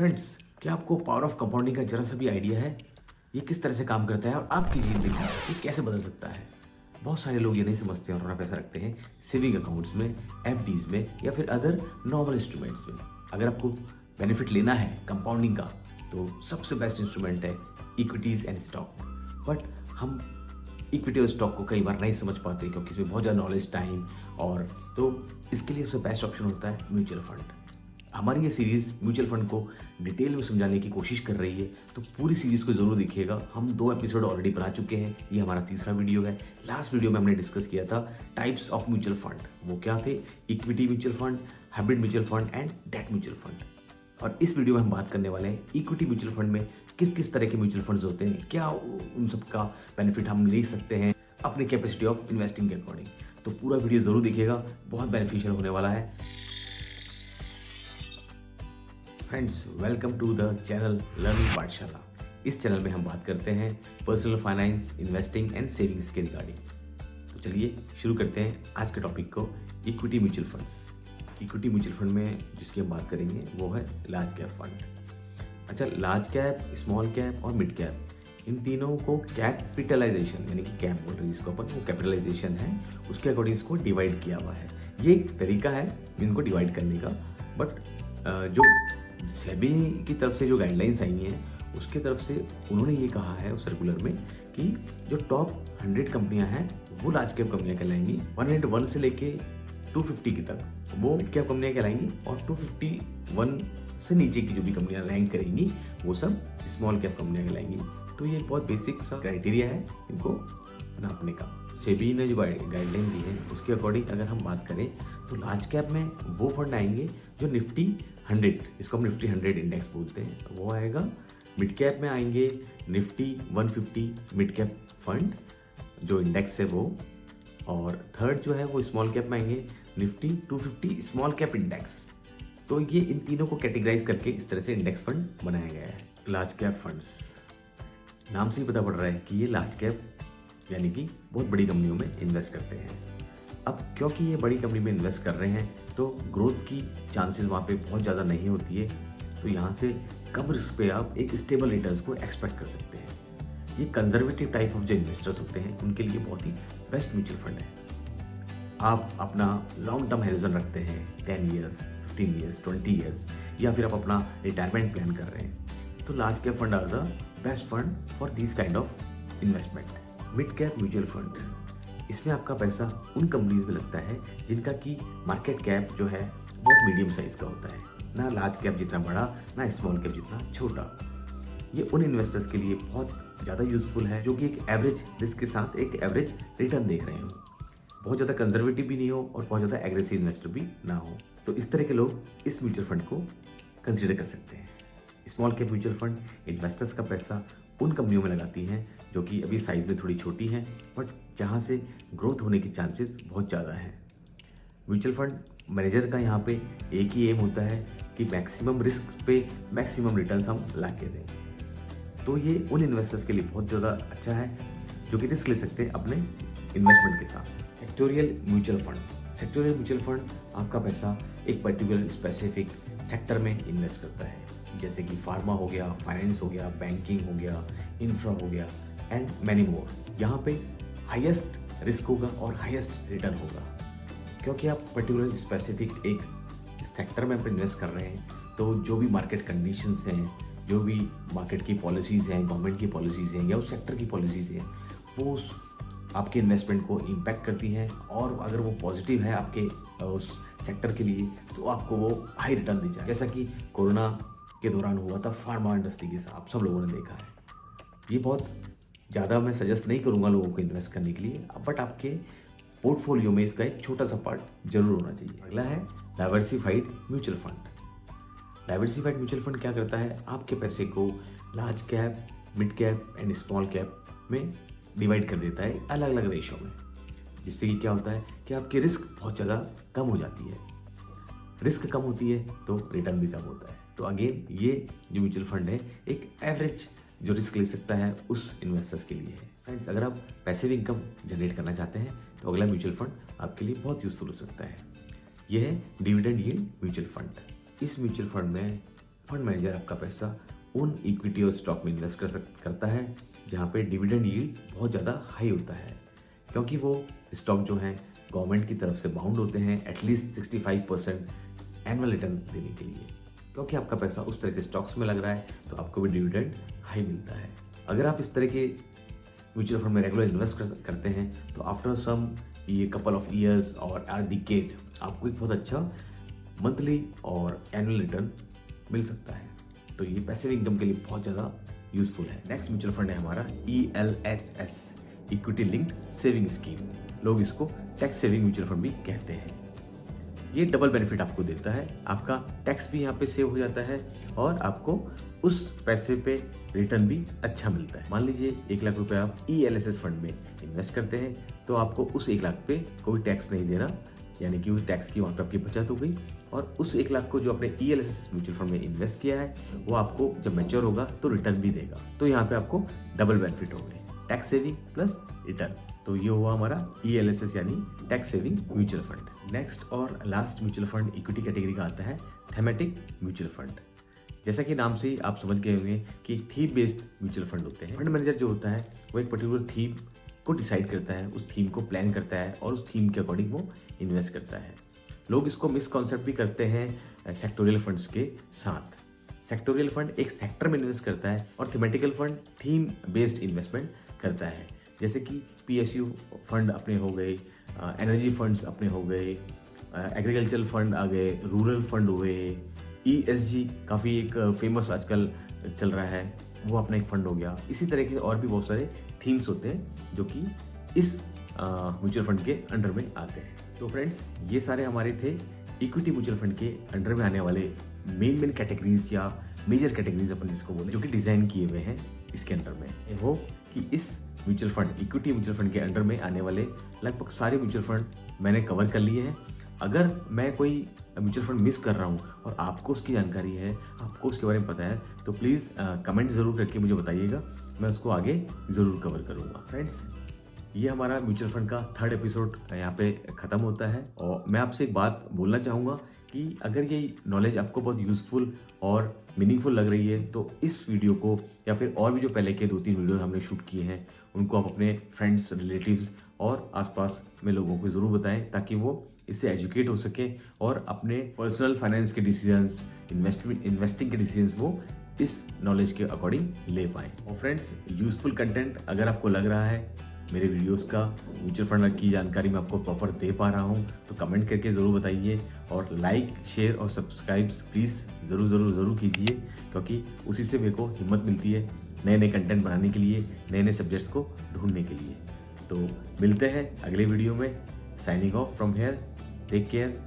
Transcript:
Friends, क्या आपको power of compounding का जरा सा भी आइडिया है? ये किस तरह से काम करता है और आपकी ज़िंदगी ये कैसे बदल सकता है? बहुत सारे लोग ये नहीं समझते और अपना पैसा रखते हैं सेविंग अकाउंट्स में, एफडीज में या फिर अदर नॉर्मल इंस्ट्रूमेंट्स में। अगर आपको बेनिफिट लेना है कंपाउंडिंग का तो सबसे बेस्ट इंस्ट्रूमेंट है इक्विटीज़ एंड स्टॉक। बट हम इक्विटी और स्टॉक को कई बार नहीं समझ पाते क्योंकि इसमें बहुत ज़्यादा नॉलेज, टाइम और तो इसके लिए सबसे बेस्ट ऑप्शन होता है म्यूचुअल फंड। हमारी ये सीरीज़ म्यूचुअल फंड को डिटेल में समझाने की कोशिश कर रही है, तो पूरी सीरीज़ को ज़रूर देखिएगा। हम 2 एपिसोड ऑलरेडी बना चुके हैं, ये हमारा तीसरा वीडियो है। लास्ट वीडियो में हमने डिस्कस किया था टाइप्स ऑफ म्यूचुअल फंड। वो क्या थे? Equity mutual fund, hybrid mutual fund and debt mutual fund. और इस वीडियो में हम बात करने वाले हैं इक्विटी म्यूचुअल फंड में किस किस तरह के म्यूचुअल फंड्स होते हैं, क्या उन सब का बेनिफिट हम ले सकते हैं अपने कैपेसिटी ऑफ इन्वेस्टिंग के अकॉर्डिंग। तो पूरा वीडियो ज़रूर देखिएगा, बहुत बेनिफिशियल होने वाला है। Friends, welcome to the channel learning Pathshala. इस चैनल में हम बात करते हैं personal finance, investing and savings के रिगार्डिंग। तो चलिए शुरू करते हैं आज के टॉपिक को, equity mutual funds. Equity mutual fund में जिसकी हम बात करेंगे वो है लार्ज कैप फंड। अच्छा, लार्ज कैप, स्मॉल कैप और मिड कैप, इन तीनों को कैपिटलाइजेशन यानी कि कैप बोल रहे हैं जिसको अपन, वो कैपिटलाइजेशन है, उसके अकॉर्डिंग इसको डिवाइड किया हुआ है। ये एक तरीका है इनको डिवाइड करने का। बट जो सेबी की तरफ से जो गाइडलाइंस आई हैं उसके तरफ से उन्होंने ये कहा है उस सर्कुलर में कि जो टॉप 100 कंपनियां हैं वो लार्ज कैप कंपनियां कहलाएंगी, 101 से लेके 250 की तक वो मिड कैप कंपनियां कहलाएंगी, और 251 से नीचे की जो भी कंपनियां रैंक करेंगी वो सब स्मॉल कैप कंपनियां कहलाएंगी। तो ये बहुत बेसिक सा क्राइटेरिया है इनको नापने का। सेबी ने जो गाइडलाइन दी है उसके अकॉर्डिंग अगर हम बात करें तो लार्ज कैप में वो फंड आएंगे जो निफ्टी 100, इसको हम निफ्टी 100 इंडेक्स बोलते हैं, वो आएगा। मिड कैप में आएंगे निफ्टी 150 मिड कैप फंड जो इंडेक्स है वो, और थर्ड जो है वो स्मॉल कैप में आएंगे निफ्टी 250 स्मॉल कैप इंडेक्स। तो ये इन तीनों को कैटेगराइज करके इस तरह से इंडेक्स फंड बनाया गया है। लार्ज कैप फंड्स, नाम से ही पता पड़ रहा है कि ये लार्ज कैप यानी कि बहुत बड़ी कंपनियों में इन्वेस्ट करते हैं। अब क्योंकि ये बड़ी कंपनी में इन्वेस्ट कर रहे हैं तो ग्रोथ की चांसेस वहाँ पे बहुत ज़्यादा नहीं होती है, तो यहाँ से कम रिस्क पे आप एक स्टेबल रिटर्न्स को एक्सपेक्ट कर सकते हैं। ये कंजर्वेटिव टाइप ऑफ जो इन्वेस्टर्स होते हैं उनके लिए बहुत ही बेस्ट म्यूचुअल फंड है। आप अपना लॉन्ग टर्म हैरिजन रखते हैं 10 ईयर्स, 15 ईयर्स, 20 ईयर्स, या फिर आप अपना रिटायरमेंट प्लान कर रहे हैं, तो large cap fund are the best fund for this kind of investment. Mid cap mutual fund, इसमें आपका पैसा उन कंपनीज में लगता है जिनका की मार्केट कैप जो है बहुत मीडियम साइज का होता है, ना लार्ज कैप जितना बड़ा ना स्मॉल कैप जितना छोटा। ये उन इन्वेस्टर्स के लिए बहुत ज़्यादा यूजफुल है जो कि एक एवरेज रिस्क के साथ एक एवरेज रिटर्न देख रहे हो, बहुत ज़्यादा कंजर्वेटिव भी नहीं हो और बहुत ज़्यादा एग्रेसिव इन्वेस्टर भी ना हो। तो इस तरह के लोग इस म्यूचुअल फंड को कंसिडर कर सकते हैं। Small cap mutual fund investors का पैसा उन कंपनियों में लगाती हैं जो कि अभी साइज में थोड़ी छोटी हैं बट जहाँ से ग्रोथ होने की चांसेस बहुत ज़्यादा हैं। म्यूचुअल फंड मैनेजर का यहाँ पे एक ही एम होता है कि मैक्सिमम रिस्क पे मैक्सिमम रिटर्न्स हम ला के दें। तो ये उन इन्वेस्टर्स के लिए बहुत ज़्यादा अच्छा है जो कि रिस्क ले सकते हैं अपने इन्वेस्टमेंट के साथ। Sectoral mutual fund, sectoral mutual fund आपका पैसा एक पर्टिकुलर स्पेसिफिक सेक्टर में इन्वेस्ट करता है, जैसे कि फार्मा हो गया, फाइनेंस हो गया, बैंकिंग हो गया, इंफ्रा हो गया एंड मैनी मोर। यहाँ पे हाईएस्ट रिस्क होगा और हाईएस्ट रिटर्न होगा क्योंकि आप पर्टिकुलर स्पेसिफिक एक सेक्टर में आप इन्वेस्ट कर रहे हैं। तो जो भी मार्केट कंडीशंस हैं, जो भी मार्केट की पॉलिसीज़ हैं, गवर्नमेंट की पॉलिसीज़ हैं या उस सेक्टर की पॉलिसीज़ हैं, वो उस आपके इन्वेस्टमेंट को इम्पैक्ट करती हैं, और अगर वो पॉजिटिव है आपके उस सेक्टर के लिए तो आपको वो हाई रिटर्न दी जाए, जैसा कि कोरोना के दौरान हुआ था फार्मा इंडस्ट्री के साथ, आप सब लोगों ने देखा है। ये बहुत ज़्यादा मैं सजेस्ट नहीं करूँगा लोगों को इन्वेस्ट करने के लिए, बट आपके पोर्टफोलियो में इसका एक छोटा सा पार्ट जरूर होना चाहिए। अगला है diversified mutual fund. Diversified mutual fund क्या करता है, आपके पैसे को large cap, mid cap and small cap में डिवाइड कर देता है अलग अलग रेशो में, जिससे कि क्या होता है कि आपकी रिस्क बहुत ज़्यादा कम हो जाती है। रिस्क कम होती है तो रिटर्न भी कम होता है। तो अगेन ये जो म्यूचुअल फंड है एक एवरेज जो रिस्क ले सकता है उस इन्वेस्टर्स के लिए है। फ्रेंड्स, अगर आप पैसिव इनकम जनरेट करना चाहते हैं तो अगला म्यूचुअल फंड आपके लिए बहुत यूजफुल हो सकता है। यह है डिविडेंड यील्ड म्यूचुअल फंड। इस म्यूचुअल फंड में फंड मैनेजर आपका पैसा उन इक्विटी और स्टॉक में इन्वेस्ट करता है जहाँ पे डिविडेंड यील्ड बहुत ज़्यादा हाई होता है, क्योंकि वो स्टॉक जो हैं गवर्नमेंट की तरफ से बाउंड होते हैं एटलीस्ट 65% एनुअल रिटर्न देने के लिए। क्योंकि आपका पैसा उस तरह के स्टॉक्स में लग रहा है तो आपको भी डिविडेंड हाई मिलता है। अगर आप इस तरह के म्यूचुअल फंड में रेगुलर इन्वेस्ट करते हैं तो आफ्टर सम ये कपल ऑफ ईयर्स और डिकेड आपको एक बहुत अच्छा मंथली और एनुअल रिटर्न मिल सकता है। तो ये पैसिव इनकम के लिए बहुत ज़्यादा यूजफुल है। नेक्स्ट म्यूचुअल फंड है हमारा ELSS, equity linked saving scheme. लोग इसको टैक्स सेविंग म्यूचुअल फंड भी कहते हैं। ये डबल बेनिफिट आपको देता है, आपका टैक्स भी यहाँ पे सेव हो जाता है और आपको उस पैसे पे रिटर्न भी अच्छा मिलता है। मान लीजिए 1 लाख रुपए आप ELSS फंड में इन्वेस्ट करते हैं तो आपको उस 1 लाख पे कोई टैक्स नहीं देना, यानी कि उस टैक्स की वहाँ पे आपकी बचत हो गई। और उस 1 लाख को जो आपने ELSS म्यूचुअल फंड में इन्वेस्ट किया है वो आपको जब मैच्योर होगा तो रिटर्न भी देगा। तो यहाँ पे आपको डबल बेनिफिट हो गए, टैक्स सेविंग प्लस रिटर्न्स। तो ये हुआ हमारा ELSS यानी tax saving mutual fund. Next और last mutual fund equity category का आता है थीमेटिक म्यूचुअल फंड। जैसा कि नाम से ही आप समझ गए होंगे कि थीम बेस्ड म्यूचुअल फंड होते हैं। फंड मैनेजर जो होता है वो एक पर्टिकुलर थीम को डिसाइड करता है, उस थीम को प्लान करता है और उस थीम के अकॉर्डिंग वो इन्वेस्ट करता है। लोग इसको मिसकॉन्सेप्ट भी करते हैं सेक्टोरियल फंड्स के साथ। सेक्टोरियल फंड एक सेक्टर में इन्वेस्ट करता है और thematical fund theme based investment करता है। जैसे कि PSU फंड अपने हो गए, एनर्जी फंड्स अपने हो गए, एग्रीकल्चरल फंड आ गए, रूरल फंड हुए, ESG काफ़ी एक फेमस आजकल चल रहा है, वो अपना एक फंड हो गया। इसी तरह के और भी बहुत सारे थीम्स होते हैं जो कि इस म्यूचुअल फंड के अंडर में आते हैं। तो फ्रेंड्स, ये सारे हमारे थे इक्विटी म्यूचुअल फंड के अंडर में आने वाले मेन कैटेगरीज या मेजर कैटेगरीज अपन जिसको बोले, जो कि डिज़ाइन किए हुए हैं इसके अंडर में। आई होप कि इस mutual fund equity mutual fund के अंडर में आने वाले लगभग सारे म्यूचुअल फंड मैंने कवर कर लिए हैं। अगर मैं कोई म्यूचुअल फंड मिस कर रहा हूँ और आपको उसकी जानकारी है, आपको उसके बारे में पता है, तो प्लीज़ कमेंट ज़रूर करके मुझे बताइएगा, मैं उसको आगे ज़रूर कवर करूँगा। फ्रेंड्स, ये हमारा म्यूचुअल फंड का 3rd एपिसोड यहाँ पे ख़त्म होता है और मैं आपसे एक बात बोलना चाहूँगा कि अगर ये नॉलेज आपको बहुत यूज़फुल और मीनिंगफुल लग रही है तो इस वीडियो को या फिर और भी जो पहले के 2-3 वीडियो हमने शूट किए हैं उनको आप अपने फ्रेंड्स, रिलेटिव्स और आसपास में लोगों को ज़रूर बताएं, ताकि वो इससे एजुकेट हो सकें और अपने पर्सनल फाइनेंस के डिसीजंस, इन्वेस्टिंग के डिसीजंस वो इस नॉलेज के अकॉर्डिंग ले पाएँ। और फ्रेंड्स, यूज़फुल कंटेंट अगर आपको लग रहा है मेरे वीडियोस का, म्यूचुअल फंड की जानकारी मैं आपको प्रॉपर दे पा रहा हूँ, तो कमेंट करके ज़रूर बताइए और लाइक, शेयर और सब्सक्राइब प्लीज़ ज़रूर कीजिए, क्योंकि उसी से मेरे को हिम्मत मिलती है नए कंटेंट बनाने के लिए, नए सब्जेक्ट्स को ढूंढने के लिए। तो मिलते हैं अगले वीडियो में। Signing off from here, take care,